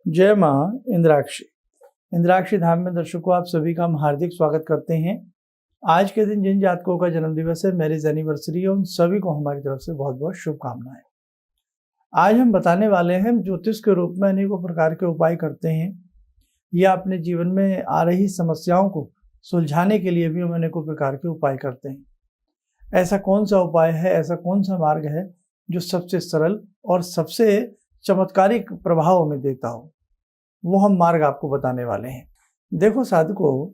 जय माँ इंद्राक्षी। इंद्राक्षी धाम में दर्शकों आप सभी का हम हार्दिक स्वागत करते हैं। आज के दिन जिन जातकों का जन्मदिवस है, मैरिज एनिवर्सरी है, उन सभी को हमारी तरफ से बहुत बहुत शुभकामनाएं। आज हम बताने वाले हैं ज्योतिष के रूप में अनेकों प्रकार के उपाय करते हैं या अपने जीवन में आ रही समस्याओं को सुलझाने के लिए भी हम अनेकों प्रकार के उपाय करते हैं। ऐसा कौन सा उपाय है, ऐसा कौन सा मार्ग है जो सबसे सरल और सबसे चमत्कारिक प्रभाव में देता हो, वो हम मार्ग आपको बताने वाले हैं। देखो साधकों,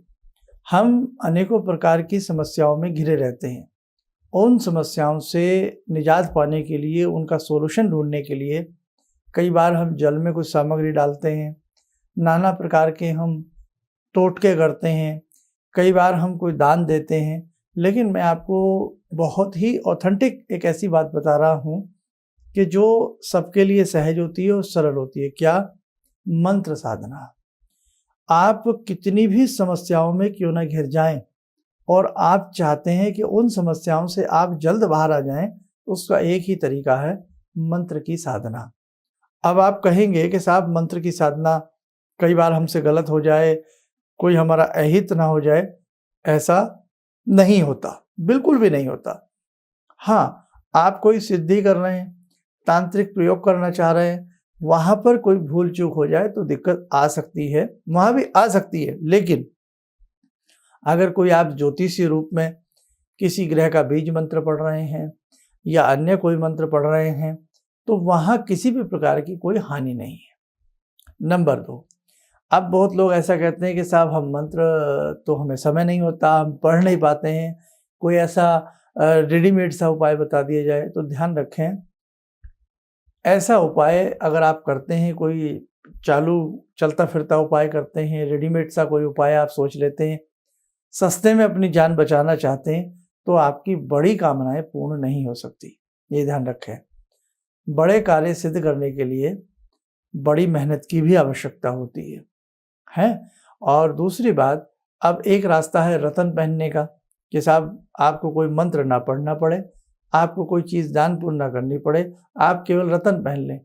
हम अनेकों प्रकार की समस्याओं में घिरे रहते हैं। उन समस्याओं से निजात पाने के लिए, उनका सॉल्यूशन ढूंढने के लिए कई बार हम जल में कुछ सामग्री डालते हैं, नाना प्रकार के हम टोटके करते हैं, कई बार हम कोई दान देते हैं। लेकिन मैं आपको बहुत ही ऑथेंटिक एक ऐसी बात बता रहा हूँ कि जो सबके लिए सहज होती है और सरल होती है। क्या? मंत्र साधना। आप कितनी भी समस्याओं में क्यों ना घिर जाएं और आप चाहते हैं कि उन समस्याओं से आप जल्द बाहर आ जाएं, उसका एक ही तरीका है, मंत्र की साधना। अब आप कहेंगे कि साहब मंत्र की साधना कई बार हमसे गलत हो जाए, कोई हमारा अहित ना हो जाए। ऐसा नहीं होता, बिल्कुल भी नहीं होता। हाँ, आप कोई सिद्धि कर रहे हैं, तांत्रिक प्रयोग करना चाह रहे हैं, वहां पर कोई भूल चूक हो जाए तो दिक्कत आ सकती है, वहां भी आ सकती है। लेकिन अगर कोई आप ज्योतिषीय रूप में किसी ग्रह का बीज मंत्र पढ़ रहे हैं या अन्य कोई मंत्र पढ़ रहे हैं, तो वहां किसी भी प्रकार की कोई हानि नहीं है। नंबर 2, अब बहुत लोग ऐसा कहते हैं कि साहब हम मंत्र तो हमें समय नहीं होता, हम पढ़ नहीं पाते हैं, कोई ऐसा रेडीमेड सा उपाय बता दिया जाए। तो ध्यान रखें, ऐसा उपाय अगर आप करते हैं, कोई चालू चलता फिरता उपाय करते हैं, रेडीमेड सा कोई उपाय आप सोच लेते हैं, सस्ते में अपनी जान बचाना चाहते हैं, तो आपकी बड़ी कामनाएं पूर्ण नहीं हो सकती। ये ध्यान रखें। बड़े कार्य सिद्ध करने के लिए बड़ी मेहनत की भी आवश्यकता होती है। और दूसरी बात, अब एक रास्ता है रतन पहनने का कि साहब आपको कोई मंत्र ना पढ़ना पड़े, आपको कोई चीज़ दान पुण्य ना करनी पड़े, आप केवल रतन पहन लें।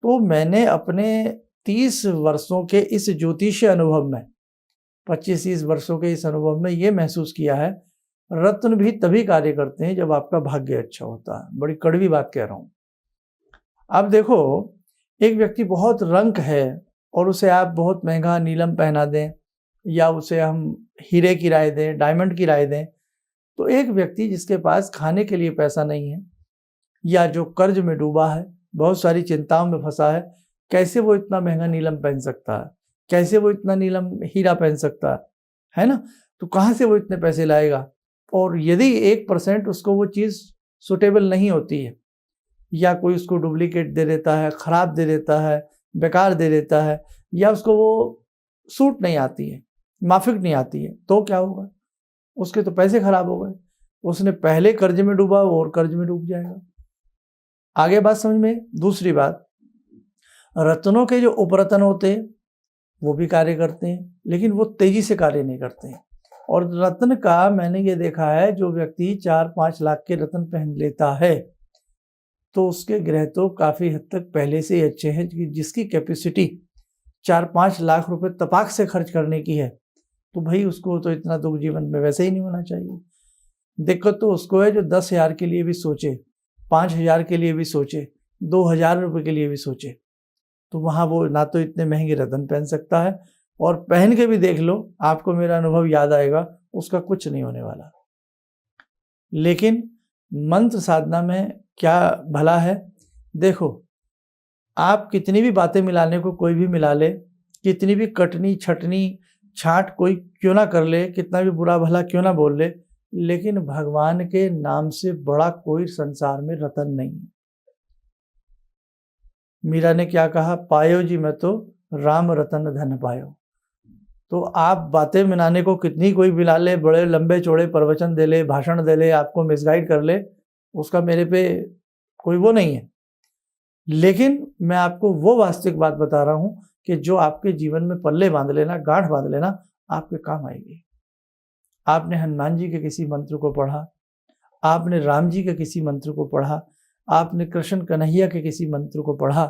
तो मैंने अपने 30 वर्षों के इस ज्योतिषीय अनुभव में, 25-30 वर्षों के इस अनुभव में ये महसूस किया है, रत्न भी तभी कार्य करते हैं जब आपका भाग्य अच्छा होता है। बड़ी कड़वी बात कह रहा हूँ। अब देखो, एक व्यक्ति बहुत रंक है और उसे आप बहुत महंगा नीलम पहना दें या उसे हम हीरे की राय दें, डायमंड की राय दें, तो एक व्यक्ति जिसके पास खाने के लिए पैसा नहीं है या जो कर्ज में डूबा है, बहुत सारी चिंताओं में फंसा है, कैसे वो इतना महंगा नीलम पहन सकता है? कैसे वो इतना नीलम हीरा पहन सकता है ना? तो कहाँ से वो इतने पैसे लाएगा? और यदि 1% उसको वो चीज़ सुटेबल नहीं होती है या कोई उसको डुप्लीकेट दे देता है, खराब दे देता है, बेकार दे देता है, या उसको वो सूट नहीं आती है, माफिक नहीं आती है, तो क्या होगा? उसके तो पैसे खराब हो गए। उसने पहले कर्ज में डूबा, वो और कर्ज में डूब जाएगा। आगे बात समझ में? दूसरी बात, रत्नों के जो उपरत्न होते हैं वो भी कार्य करते हैं, लेकिन वो तेजी से कार्य नहीं करते हैं। और रत्न का मैंने ये देखा है, जो व्यक्ति 4-5 लाख के रत्न पहन लेता है तो उसके ग्रह तो काफी हद तक पहले से ही अच्छे हैं। जिसकी कैपेसिटी 4-5 लाख रुपए तपाक से खर्च करने की है, तो भाई उसको तो इतना दुख जीवन में वैसे ही नहीं होना चाहिए। दिक्कत तो उसको है जो 10,000 के लिए भी सोचे, 5,000 के लिए भी सोचे, 2,000 रुपये के लिए भी सोचे, तो वहाँ वो ना तो इतने महंगे रत्न पहन सकता है, और पहन के भी देख लो, आपको मेरा अनुभव याद आएगा, उसका कुछ नहीं होने वाला। लेकिन मंत्र साधना में क्या भला है? देखो, आप कितनी भी बातें मिलाने को कोई भी मिला ले, कितनी भी कटनी छटनी छाट कोई क्यों ना कर ले, कितना भी बुरा भला क्यों ना बोल ले, लेकिन भगवान के नाम से बड़ा कोई संसार में रतन नहीं है। मीरा ने क्या कहा? पायो जी मैं तो राम रतन धन पायो। तो आप बातें मिलाने को कितनी कोई मिला ले, बड़े लंबे चौड़े प्रवचन दे ले, भाषण दे ले, आपको मिसगाइड कर ले, उसका मेरे पे कोई वो नहीं है। लेकिन मैं आपको वो वास्तविक बात बता रहा हूं कि जो आपके जीवन में पल्ले बांध लेना, गांठ बांध लेना, आपके काम आएगी। आपने हनुमान जी के किसी मंत्र को पढ़ा, आपने राम जी के किसी मंत्र को पढ़ा, आपने कृष्ण कन्हैया के किसी मंत्र को पढ़ा,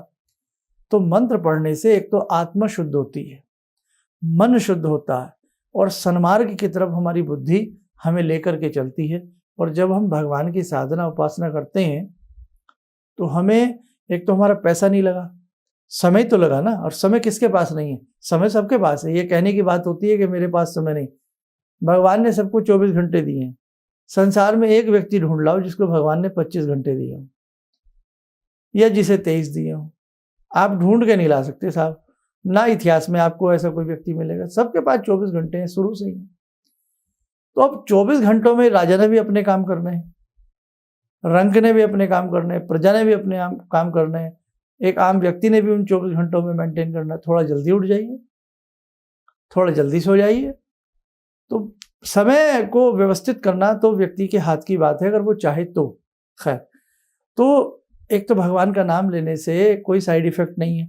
तो मंत्र पढ़ने से एक तो आत्मा शुद्ध होती है, मन शुद्ध होता है और सन्मार्ग की तरफ हमारी बुद्धि हमें लेकर के चलती है। और जब हम भगवान की साधना उपासना करते हैं तो हमें एक तो हमारा पैसा नहीं लगा, समय तो लगा ना। और समय किसके पास नहीं है? समय सबके पास है। ये कहने की बात होती है कि मेरे पास समय नहीं। भगवान ने सबको 24 घंटे दिए हैं। संसार में एक व्यक्ति ढूंढ लाओ जिसको भगवान ने 25 घंटे दिए हो या जिसे 23 दिए हो। आप ढूंढ के नहीं ला सकते साहब, ना इतिहास में आपको ऐसा कोई व्यक्ति मिलेगा। सबके पास 24 घंटे हैं शुरू से ही। तो अब 24 घंटों में राजा ने भी अपने काम करने हैं, रंक ने भी अपने काम करने हैं, प्रजा ने भी अपने काम करने हैं, एक आम व्यक्ति ने भी उन 24 घंटों में मेंटेन करना है। थोड़ा जल्दी उठ जाइए, थोड़ा जल्दी सो जाइए। तो समय को व्यवस्थित करना तो व्यक्ति के हाथ की बात है, अगर वो चाहे तो। खैर, तो एक तो भगवान का नाम लेने से कोई साइड इफेक्ट नहीं है,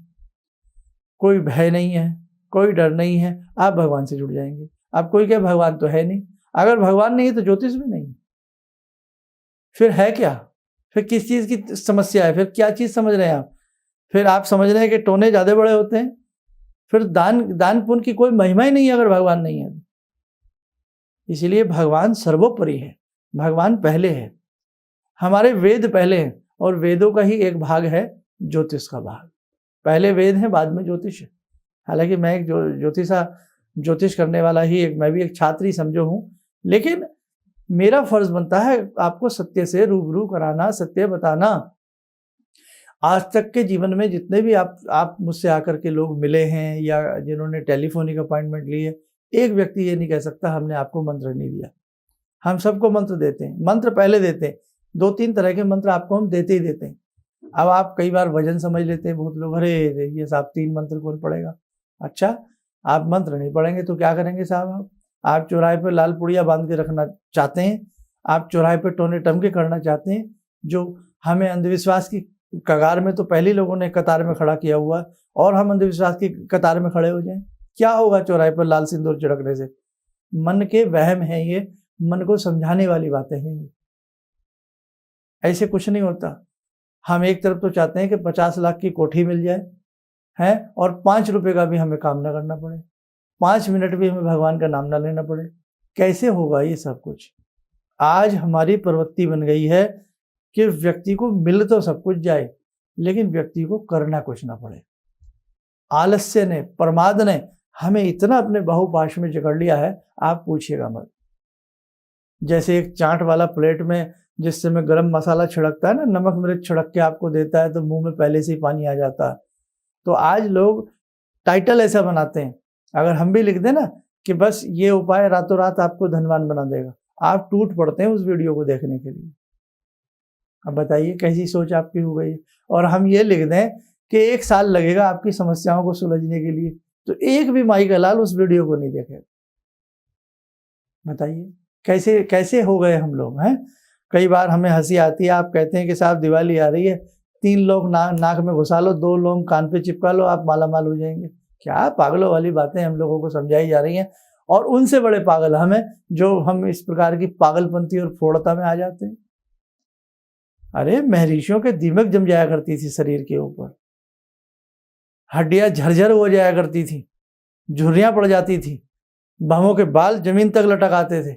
कोई भय नहीं है, कोई डर नहीं है। आप भगवान से जुड़ जाएंगे। आप कोई कहे भगवान तो है नहीं, अगर भगवान नहीं है तो ज्योतिष भी नहीं, फिर है क्या? फिर किस चीज की समस्या है? फिर क्या चीज समझ रहे हैं आप? फिर आप समझ रहे हैं कि टोने ज्यादा बड़े होते हैं? फिर दान पुण्य की कोई महिमा ही नहीं है अगर भगवान नहीं है। इसलिए भगवान सर्वोपरि है, भगवान पहले है, हमारे वेद पहले हैं। और वेदों का ही एक भाग है ज्योतिष का भाग। पहले वेद है, बाद में ज्योतिष है। हालांकि मैं एक ज्योतिष करने वाला ही मैं भी एक छात्र ही समझो हूँ, लेकिन मेरा फर्ज बनता है आपको सत्य से रूबरू कराना, सत्य बताना। आज तक के जीवन में जितने भी आप मुझसे आकर के लोग मिले हैं या जिन्होंने टेलीफोनिक अपॉइंटमेंट ली है, एक व्यक्ति ये नहीं कह सकता हमने आपको मंत्र नहीं दिया। हम सबको मंत्र देते हैं, मंत्र पहले देते हैं। 2-3 तरह के मंत्र आपको हम देते ही देते हैं। अब आप कई बार वजन समझ लेते हैं बहुत लोग, अरे ये साहब 3 मंत्र कौन पढ़ेगा? अच्छा, आप मंत्र नहीं पढ़ेंगे तो क्या करेंगे साहब? आप चौराहे पर लाल पुड़िया बांध के रखना चाहते हैं, आप चौराहे पर टोने टमके करना चाहते हैं, जो हमें अंधविश्वास की कगार में तो पहले लोगों ने कतार में खड़ा किया हुआ, और हम अंधविश्वास की कतार में खड़े हो जाएं। क्या होगा चौराहे पर लाल सिंदूर छिड़कने से? मन के वहम है ये, मन को समझाने वाली बातें हैं ये। ऐसे कुछ नहीं होता। हम एक तरफ तो चाहते हैं कि 50 लाख की कोठी मिल जाए है, और 5 रुपए का भी हमें काम ना करना पड़े, 5 मिनट भी हमें भगवान का नाम ना लेना पड़े। कैसे होगा ये सब कुछ? आज हमारी प्रवृत्ति बन गई है कि व्यक्ति को मिल तो सब कुछ जाए, लेकिन व्यक्ति को करना कुछ ना पड़े। आलस्य ने, प्रमाद ने हमें इतना अपने बाहुपाश में जकड़ लिया है, आप पूछिएगा मत। जैसे एक चाट वाला प्लेट में जिस समय गरम मसाला छिड़कता है ना, नमक मिर्च छिड़क के आपको देता है, तो मुंह में पहले से ही पानी आ जाता है। तो आज लोग टाइटल ऐसा बनाते हैं, अगर हम भी लिख दें ना कि बस ये उपाय रातों रात आपको धनवान बना देगा, आप टूट पड़ते हैं उस वीडियो को देखने के लिए। अब बताइए कैसी सोच आपकी हो गई। और हम ये लिख दें कि 1 साल लगेगा आपकी समस्याओं को सुलझने के लिए, तो एक भी माई का लाल उस वीडियो को नहीं देखेगा। बताइए कैसे कैसे हो गए हम लोग हैं। कई बार हमें हंसी आती है, आप कहते हैं कि साहब दिवाली आ रही है, 3 लोग नाक में घुसा लो, 2 लोग कान पे चिपका लो, आप माला माल हो जाएंगे। क्या पागलों वाली बातें हम लोगों को समझाई जा रही हैं, और उनसे बड़े पागल हमें, जो हम इस प्रकार की पागलपंती और फोड़ता में आ जाते हैं। अरे महर्षियों के दीमक जम जाया करती थी शरीर के ऊपर, हड्डियां झरझर हो जाया करती थी, झुर्रियां पड़ जाती थी, बाहों के बाल जमीन तक लटक आते थे,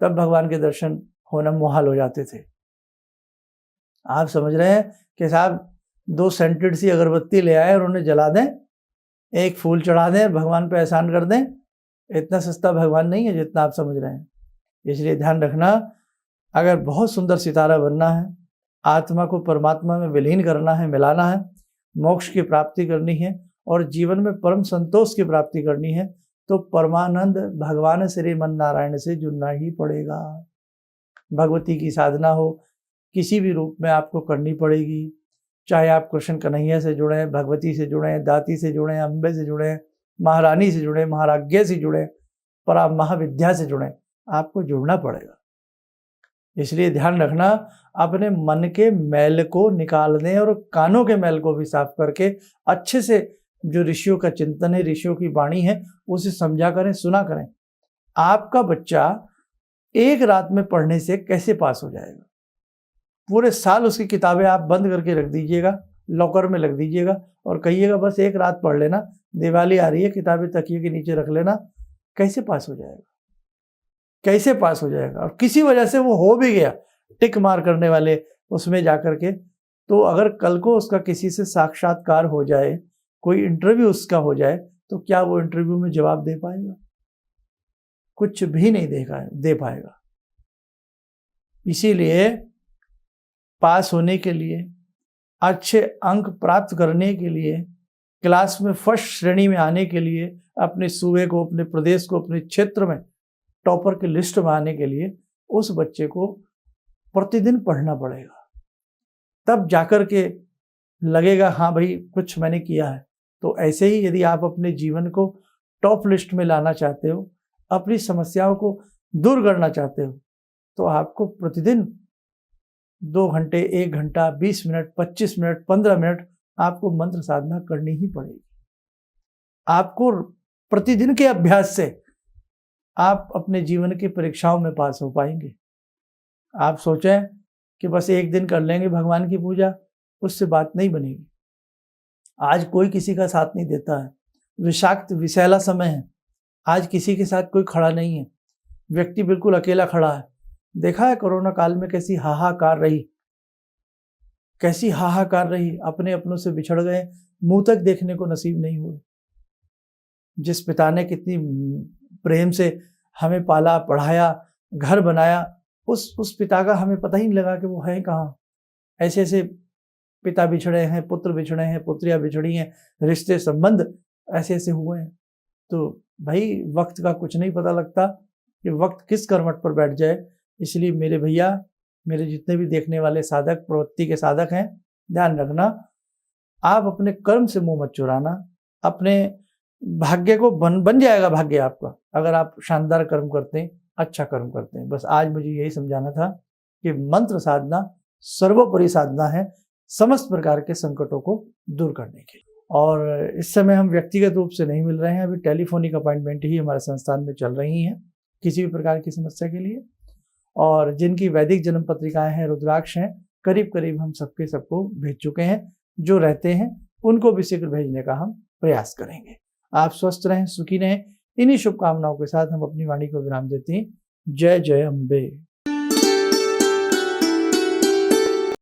तब भगवान के दर्शन होना मुहाल हो जाते थे। आप समझ रहे हैं कि साहब 2 सेंटेड सी अगरबत्ती ले आए और उन्हें जला दें, एक फूल चढ़ा दें, भगवान पे एहसान कर दें। इतना सस्ता भगवान नहीं है जितना आप समझ रहे हैं। इसलिए ध्यान रखना, अगर बहुत सुंदर सितारा बनना है, आत्मा को परमात्मा में विलीन करना है, मिलाना है, मोक्ष की प्राप्ति करनी है और जीवन में परम संतोष की प्राप्ति करनी है, तो परमानंद भगवान श्री मन नारायण से जुड़ना ही पड़ेगा। भगवती की साधना हो, किसी भी रूप में आपको करनी पड़ेगी। चाहे आप कृष्ण कन्हैया से जुड़ें, भगवती से जुड़ें, दाती से जुड़ें, अम्बे से जुड़ें, महारानी से जुड़ें, महाराज्ञ से जुड़ें, परा महाविद्या से जुड़ें, आपको जुड़ना पड़ेगा। इसलिए ध्यान रखना, अपने मन के मैल को निकाल दें और कानों के मैल को भी साफ करके अच्छे से जो ऋषियों का चिंतन है, ऋषियों की वाणी है, उसे समझा करें, सुना करें। आपका बच्चा एक रात में पढ़ने से कैसे पास हो जाएगा? पूरे साल उसकी किताबें आप बंद करके रख दीजिएगा, लॉकर में लग दीजिएगा और कहिएगा बस एक रात पढ़ लेना, दिवाली आ रही है, किताबें तकिए के नीचे रख लेना। कैसे पास हो जाएगा? कैसे पास हो जाएगा? और किसी वजह से वो हो भी गया टिक मार करने वाले उसमें जाकर के, तो अगर कल को उसका किसी से साक्षात्कार हो जाए, कोई इंटरव्यू उसका हो जाए, तो क्या वो इंटरव्यू में जवाब दे पाएगा? कुछ भी नहीं दे पाएगा। इसीलिए पास होने के लिए, अच्छे अंक प्राप्त करने के लिए, क्लास में फर्स्ट श्रेणी में आने के लिए, अपने सूबे को, अपने प्रदेश को, अपने क्षेत्र में टॉपर की लिस्ट में आने के लिए उस बच्चे को प्रतिदिन पढ़ना पड़ेगा। तब जाकर के लगेगा हाँ भाई कुछ मैंने किया है। तो ऐसे ही यदि आप अपने जीवन को टॉप लिस्ट में लाना चाहते हो, अपनी समस्याओं को दूर करना चाहते हो, तो आपको प्रतिदिन 2 घंटे, 1 घंटा, 20 मिनट, 25 मिनट, 15 मिनट आपको मंत्र साधना करनी ही पड़ेगी। आपको प्रतिदिन के अभ्यास से आप अपने जीवन की परीक्षाओं में पास हो पाएंगे। आप सोचें कि बस एक दिन कर लेंगे भगवान की पूजा, उससे बात नहीं बनेगी। आज कोई किसी का साथ नहीं देता है, विषाक्त विषैला समय है, आज किसी के साथ कोई खड़ा नहीं है, व्यक्ति बिल्कुल अकेला खड़ा है। देखा है कोरोना काल में कैसी हाहाकार रही, अपने अपनों से बिछड़ गए, मुंह तक देखने को नसीब नहीं हुए। जिस पिता ने कितनी प्रेम से हमें पाला, पढ़ाया, घर बनाया, उस पिता का हमें पता ही नहीं लगा कि वो है कहाँ। ऐसे ऐसे पिता बिछड़े हैं, पुत्र बिछड़े हैं, पुत्रियां बिछड़ी हैं, रिश्ते संबंध ऐसे ऐसे हुए हैं। तो भाई वक्त का कुछ नहीं पता लगता कि वक्त किस करवट पर बैठ जाए। इसलिए मेरे भैया, मेरे जितने भी देखने वाले साधक, प्रवृत्ति के साधक हैं, ध्यान रखना, आप अपने कर्म से मुंह मत चुराना। अपने भाग्य को बन जाएगा भाग्य आपका, अगर आप शानदार कर्म करते हैं, अच्छा कर्म करते हैं। बस आज मुझे यही समझाना था कि मंत्र साधना सर्वोपरि साधना है समस्त प्रकार के संकटों को दूर करने के लिए। और इस समय हम व्यक्तिगत रूप से नहीं मिल रहे हैं, अभी टेलीफोनिक अपॉइंटमेंट ही हमारे संस्थान में चल रही हैं किसी भी प्रकार की समस्या के लिए। और जिनकी वैदिक जन्म पत्रिकाएं हैं, रुद्राक्ष हैं, करीब करीब हम सबको भेज चुके हैं। जो रहते हैं उनको भी शीघ्र भेजने का हम प्रयास करेंगे। आप स्वस्थ रहें, सुखी रहें। इन्हीं शुभकामनाओं के साथ हम अपनी वाणी को विराम देते हैं। जय जय अम्बे।